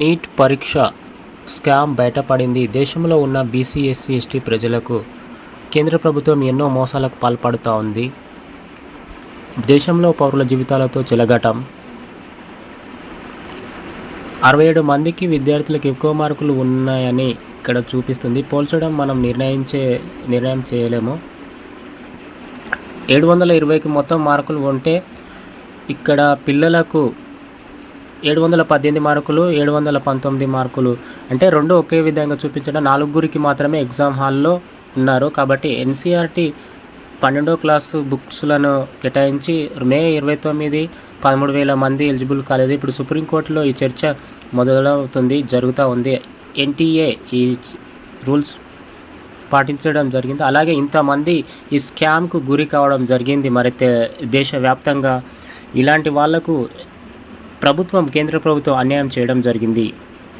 Neat పరీక్ష scam బయటపడింది. దేశంలో ఉన్న బీసీ, ఎస్సీ, ఎస్టీ ప్రజలకు కేంద్ర ప్రభుత్వం ఎన్నో మోసాలకు పాల్పడుతూ ఉంది. దేశంలో పౌరుల జీవితాలతో చెలగాటం. 67 మందికి విద్యార్థులకు ఎక్కువ మార్కులు ఉన్నాయని ఇక్కడ చూపిస్తుంది. పోల్చడం మనం నిర్ణయం చేయలేము. 720కి మొత్తం మార్కులు ఉంటే ఇక్కడ పిల్లలకు 718 మార్కులు, 719 మార్కులు అంటే రెండు ఒకే విధంగా చూపించడం. 4గురికి మాత్రమే ఎగ్జామ్ హాల్లో ఉన్నారు. కాబట్టి ఎన్సీఆర్టీ 12వ క్లాసు బుక్స్లను కేటాయించి మే 29 13,000 మంది ఎలిజిబుల్ కాలేదు. ఇప్పుడు సుప్రీంకోర్టులో ఈ చర్చ జరుగుతూ ఉంది. ఎన్టీఏ ఈ రూల్స్ పాటించడం జరిగింది. అలాగే ఇంతమంది ఈ స్కామ్కు గురి కావడం జరిగింది. మరి దేశవ్యాప్తంగా ఇలాంటి వాళ్లకు కేంద్ర ప్రభుత్వం అన్యాయం చేయడం జరిగింది.